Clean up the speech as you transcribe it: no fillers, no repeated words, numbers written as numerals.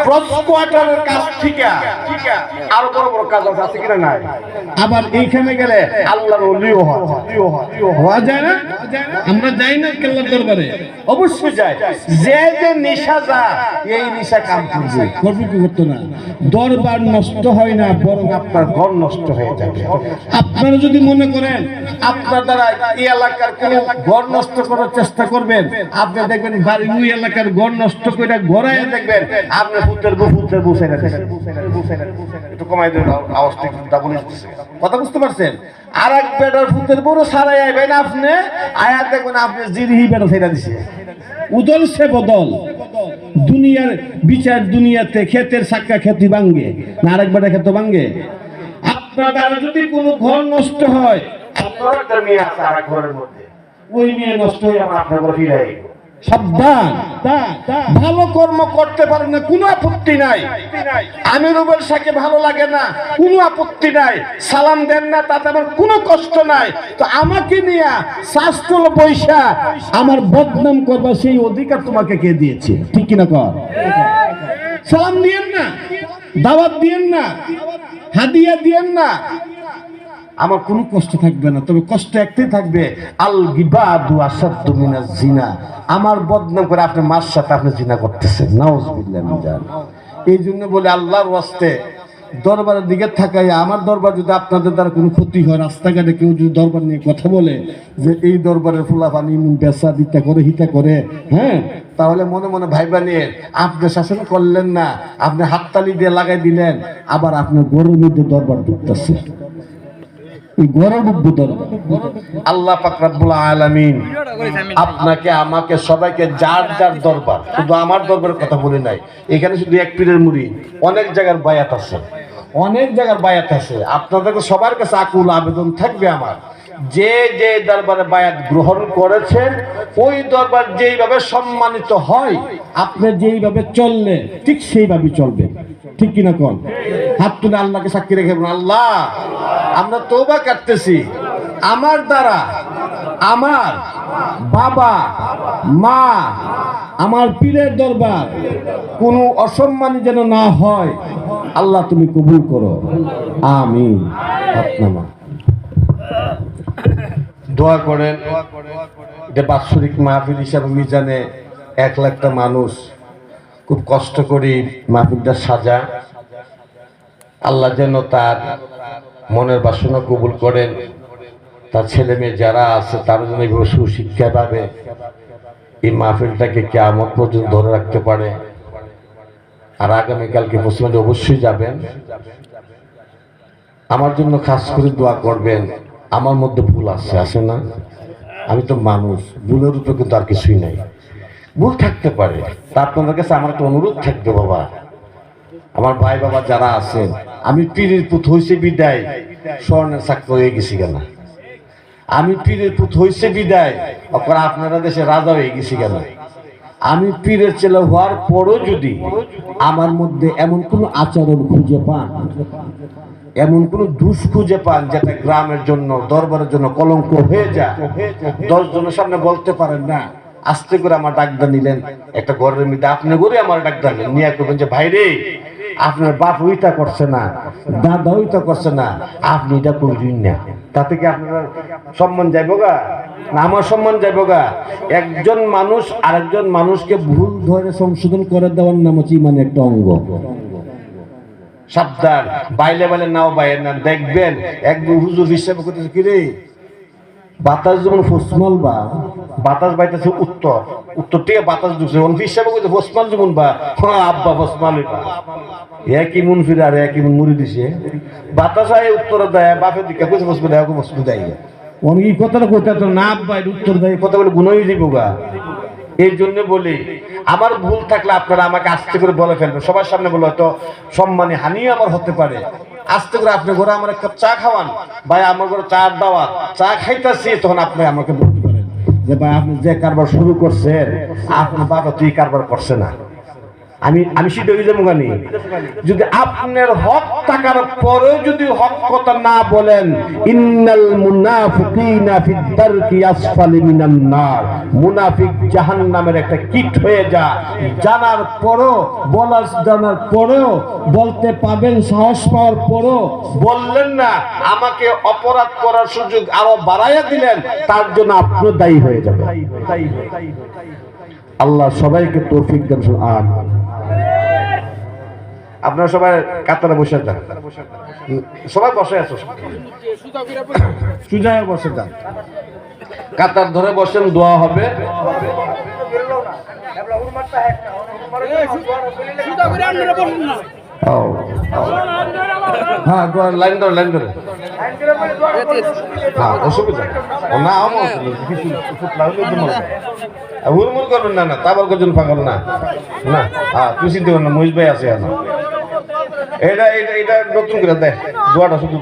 Cross কোয়ার্টারের কাজ থেকে আরো বড় বড় কাজ আছে কিনা নাই? আবার এইখানে গেলে আল্লাহর ওলিও হওয়া যায় না? আমরা যাই না আল্লাহর দরবারে? অবশ্যই যাই। যে যে নিশা যা এই নিশা কাম করবে, করবে কি করতো না? দরবার নষ্ট হয় না, বরং আপনার ঘর নষ্ট হয়ে যাবে। আপনারা যদি মনে করেন আপনার দ্বারা এই এলাকার কোন ঘর নষ্ট করার চেষ্টা করবেন, আপনি দেখবেন বাড়ি ওই এলাকার ঘর নষ্ট করে ঘোরায় দেখবেন আপনার পুত্রের বসে গেছে। একটু কমাই দেবেন আওয়াজটা, একটু ডাবল আসছে। কথা বুঝতে পারছেন? আর এক বেটার পুত্রের বড় সারাই আইবেন আপনি, আয়া দেখবেন আপনি জিরিহি বেটা ছেড়ে দিছে। উদল সে বদল। দুনিয়ার বিচার দুনিয়াতে ক্ষেতের সাক্কা ক্ষেতি ভাঙ্গে না, আরেক বেটা ক্ষেত ভাঙ্গে। আপনার দ্বারা যদি কোনো ঘর নষ্ট হয়, আপনার একটা মেয়ে আছে আর এক ঘরের মধ্যে, ওই মেয়ে নষ্ট হয়ে আপনার ঘরে ফিরে আইব। সাবধান। ভালো কর্ম করতে পারেন না, কোনো আপত্তি নাই। আমি রুবেল শাহকে ভালো লাগে না, কোনো আপত্তি নাই। সালাম দেন না, তাতে আমার কোনো কষ্ট নাই। তো আমাকে নিয়ে শাস্ত্র পয়সা আমার বদনাম করবা, সেই অধিকার তোমাকে কে দিয়েছে? ঠিক কিনা কর? সালাম দিয়েন না, দাওয়াত দিয়েন না, হাদিয়া দিয়েন না, আমার কোনো কষ্ট থাকবে না। তবে কষ্ট একটাই থাকবে, আল গিবাদু আসাদ্দু মিনাজ জিনা। আমার বদনাম করে আপনি মার সাথে আপনি জিনা করতেছেন, নাউজুবিল্লাহ মিন যালিক। এই জন্য বলে আল্লাহর ওয়াস্তে দরবারের দিকে থাকাই, আমার দরবার যদি আপনাদের দ্বারা কোনো ক্ষতি হয়, রাস্তাঘাটে কেউ যদি দরবার নিয়ে কথা বলে যে এই দরবারের ফুলাফানি বেচা দিতা করে হিতা করে, হ্যাঁ, তাহলে মনে মনে ভাইবা নিয়ে আপনি শাসন করলেন না, আপনি হাততালি দিয়ে লাগাই দিলেন, আবার আপনার গরুর মধ্যে দরবার ঢুকতেছে। আল্লাহ পাক রব্বুল আলামিন আপনাকে আমাকে সবাইকে যার যার দরবার, শুধু আমার দরবারের কথা বলে নাই, এখানে শুধু এক পীরের মুরিদ, অনেক জায়গার বায়াত আছে, অনেক জায়গার বায়াত আছে। আপনাদেরকে সবার কাছে আকুল আবেদন থাকবে আমার, যে যে দরবারে বায়াত গ্রহণ করেছেন ওই দরবার যেইভাবে সম্মানিত হয়, আপনি যেইভাবে চললে ঠিক সেইভাবে চলবে। ঠিক কিনা কোন? হাত তুলে আল্লাহকে সাক্ষী রেখে বলুন, আল্লাহ আমরা তওবা করতেছি, আমার দ্বারা আমার বাবা মা আমার পীরের দরবার কোনো অসম্মানী যেন না হয়, আল্লাহ তুমি কবুল করো, আমিন। আপনারা দোয়া করেন। এটা বাৎসরিক মাহফিল হিসাবে মিজানে 1 লাখটা মানুষ খুব কষ্ট করে মাহফিলটা সাজা। আল্লাহ যেন তার মনের বাসনা কবুল করেন, তার ছেলে মেয়ে যারা আছে তারা যেন এইভাবে সুশিক্ষা পাবে, এই মাহফিলটাকে কিয়ামত পর্যন্ত ধরে রাখতে পারে। আর আগামীকালকে পশ্চিমবঙ্গে অবশ্যই যাবেন, আমার জন্য খাস করে দোয়া করবেন। আমার মধ্যে ভুল আছে না? আমি তো মানুষ, ভুলের উপরে কিন্তু আর কিছুই নাই, ভুল থাকতে পারে। তা আপনাদের কাছে আমার একটা অনুরোধ থাকবে, বাবা আমার ভাই বাবা যারা আছেন, আমি পীরের পুত হইছে বিদায় স্বর্ণের চাকর হয়ে গেছি কেন? আমি পীরের পুত হইছে বিদায় আপনারা দেশে রাজা হয়ে গেছি কেন? আমি পীরের ছেলে হওয়ার পরও যদি আমার মধ্যে এমন কোন আচরণ খুঁজে পান, এমন কোন দোষ খুঁজে পান যেটা গ্রামের জন্য দরবারের জন্য কলঙ্ক হয়ে যায়, 10 জনের সামনে বলতে পারেন না, আস্তে করে আমার ডাকদা নিলেন একটা ঘরের মধ্যে, আপনি করে আমার ডাকদা নিলেন, নিয়ে করবেন যে ভাই রে আপনার বাপ ওইটা করছে না, দাদা ওইটা করছে না, আপনি এটা করবেন না, তাতে কি আপনার সম্মান যাইব গা? না আমার সম্মান যাইব গা? একজন মানুষ আরেকজন মানুষকে ভুল ধরে সংশোধন করে দেওয়ার নাম হচ্ছে ইমানের একটা অঙ্গ। সাবধান, বাইলে বাইলে নাও বাইরে না। দেখবেন একদম হুজুর হিসাবে করতেছে কি রে, বাতাস যেমন ফসমাল বা বাতাস বাইতেছে উত্তর থেকে বাতাস ঢুকছে, হিসাবে করতে ফসমাল যেমন বা আব্বা ফসমাল একই মন ফিরে আর একই মন মুড়ি দিছে, বাতাস আয় উত্তরে দেয়, বাপের দিকে কইছে ফসবে দেয়, ফসবে দেয়, অনেক কথাটা কইতে তো না আব্বা উত্তর দেয়, কথা বলে গুণ হয়ে যাবো গা। এই জন্য বলি, আমার ভুল থাকলে আপনারা আমাকে আস্তে করে বলে ফেলবেন, সবার সামনে বলে হয়তো সম্মানী হানি আমার হতে পারে। আস্তে করে আপনি ঘরে আমার এক কাপ চা খাওয়ান, ভাই আমার ঘরে চা দাওয়াত, চা খাইতেছি, তখন আপনি আমাকে বলতে পারেন যে ভাই আপনি যে কারবার শুরু করছেন আপনার বাবা তুই কারবার করছে না, আমি সিদ্ধ হয়ে যাবো গানি যদি আপনার হক থাকার পরেও যদি হক কথা না বলেন, ইন্নাল মুনাফিকিনা ফিদ দারকি আসফালি মিনান নার, মুনাফিক জাহান্নামের একটা কীট হয়ে যা, জানার পরেও জানার পরেও বলতে পাবেন, সাহস পাওয়ার পরেও বললেন না, আমাকে অপরাধ করার সুযোগ আরো বাড়াইয়া দিলেন, তার জন্য আপনি দায়ী হয়ে যাবেন। আল্লাহ সবাইকে তৌফিক দেন। আমিন। আপনারা সবাই কাতারে বসে যান, সবাই বসে আছো, সুজা হয়ে বসে যান, কাতার ধরে বসেন, দোয়া হবে। হ্যাঁ লাইন ধরে হ্যাঁ, অসুবিধা না, হুড়মুড় করবেন না, না তারপর কজন পাগল না, না হ্যাঁ তুই চিন্তা করেন না, মহিষ ভাই আছে এটা এটা এটা নতুন করে দেয় দোয়াটা শুধু